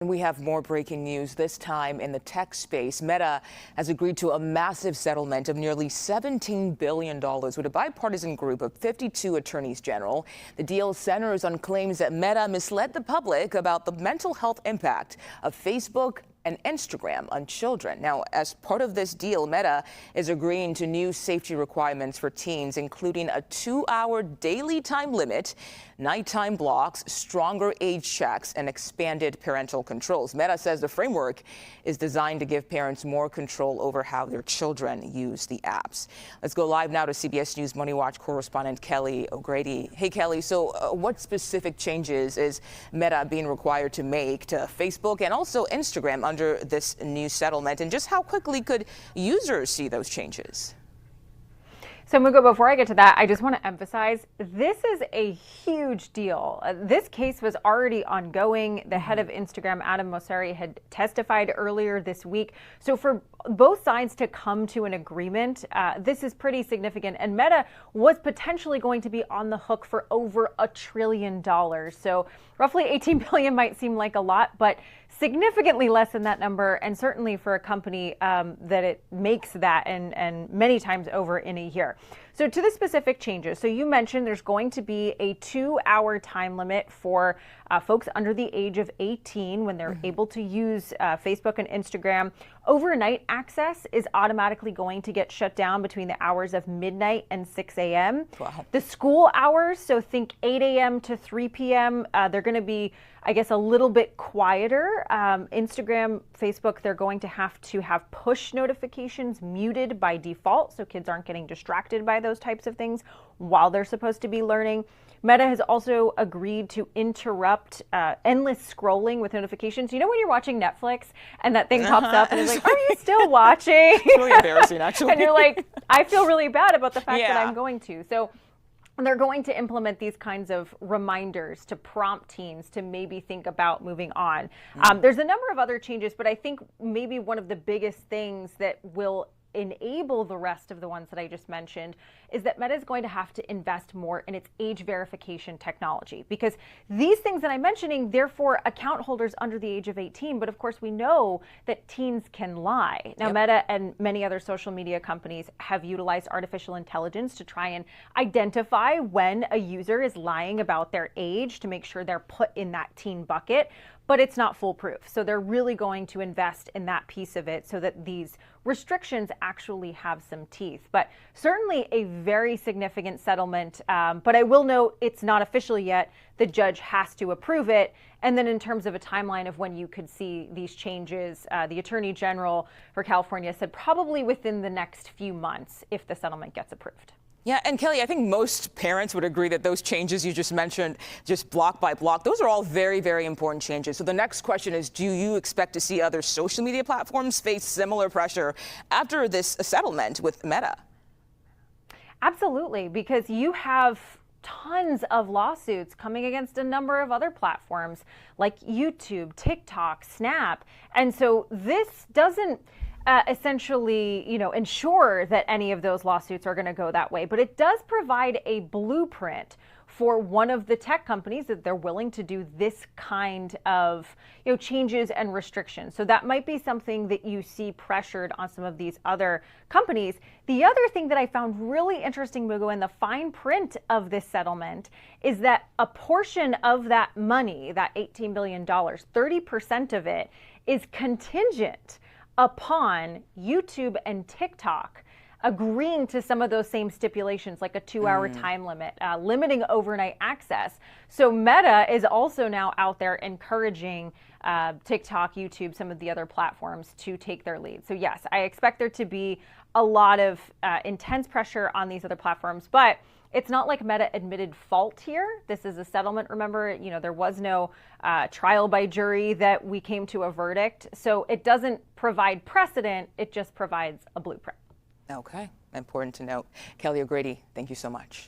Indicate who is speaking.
Speaker 1: We have more breaking news, this time in the tech space. Meta has agreed to a massive settlement of nearly $17 billion with a bipartisan group of 52 attorneys general. The deal centers on claims that Meta misled the public about the mental health impact of Facebook and Instagram on children. Now, as part of this deal, Meta is agreeing to new safety requirements for teens, including a 2-hour daily time limit, nighttime blocks, stronger age checks, and expanded parental controls. Meta says the framework is designed to give parents more control over how their children use the apps. Let's go live now to CBS News Money Watch correspondent Kelly O'Grady. Hey, Kelly, so what specific changes is Meta being required to make to Facebook and also Instagram under this new settlement, and just how quickly could users see those changes?
Speaker 2: So, Mugo, before I get to that, I just want to emphasize this is a huge deal. This case was already ongoing. The head of Instagram, Adam Mosseri, had testified earlier this week. So for both sides to come to an agreement, this is pretty significant. And Meta was potentially going to be on the hook for over $1 trillion. So roughly 18 billion might seem like a lot, but significantly less than that number, and certainly for a company that it makes that and many times over in a year. So to the specific changes, so you mentioned there's going to be a 2-hour time limit for folks under the age of 18 when they're able to use Facebook and Instagram. Overnight access is automatically going to get shut down between the hours of midnight and 6 a.m.
Speaker 1: Wow.
Speaker 2: The school hours, so think 8 a.m. to 3 p.m., they're going to be, I guess, a little bit quieter. Instagram, Facebook, they're going to have push notifications muted by default, so kids aren't getting distracted by those types of things while they're supposed to be learning. Meta has also agreed to interrupt endless scrolling with notifications. You know when you're watching Netflix and that thing pops up and it's like, are you still watching?
Speaker 1: It's really embarrassing, actually.
Speaker 2: And you're like, I feel really bad about the fact that I'm going to. So they're going to implement these kinds of reminders to prompt teens to maybe think about moving on. There's a number of other changes, but I think maybe one of the biggest things that will enable the rest of the ones that I just mentioned is that Meta is going to have to invest more in its age verification technology, because these things that I'm mentioning, they're for account holders under the age of 18. But of course, we know that teens can lie. Now, Meta and many other social media companies have utilized artificial intelligence to try and identify when a user is lying about their age to make sure they're put in that teen bucket. But it's not foolproof. So they're really going to invest in that piece of it so that these restrictions actually have some teeth. But certainly a very significant settlement. But I will note it's not official yet. The judge has to approve it. And then in terms of a timeline of when you could see these changes, the Attorney General for California said probably within the next few months if the settlement gets approved.
Speaker 1: Yeah, and Kelly, I think most parents would agree that those changes you just mentioned, just block by block, those are all very, very important changes. So the next question is, do you expect to see other social media platforms face similar pressure after this settlement with Meta?
Speaker 2: Absolutely, because you have tons of lawsuits coming against a number of other platforms like YouTube, TikTok, Snap. And so this doesn't essentially, ensure that any of those lawsuits are going to go that way. But it does provide a blueprint for one of the tech companies that they're willing to do this kind of changes and restrictions. So that might be something that you see pressured on some of these other companies. The other thing that I found really interesting, Mugo, in the fine print of this settlement is that a portion of that money, that $18 billion, 30% of it is contingent upon YouTube and TikTok agreeing to some of those same stipulations, like a 2-hour time limit, limiting overnight access. So Meta is also now out there encouraging TikTok, YouTube, some of the other platforms to take their lead. So yes, I expect there to be a lot of intense pressure on these other platforms, but it's not like Meta admitted fault here. This is a settlement. Remember, there was no trial by jury that we came to a verdict. So it doesn't provide precedent. It just provides a blueprint.
Speaker 1: Okay, important to note. Kelly O'Grady, thank you so much.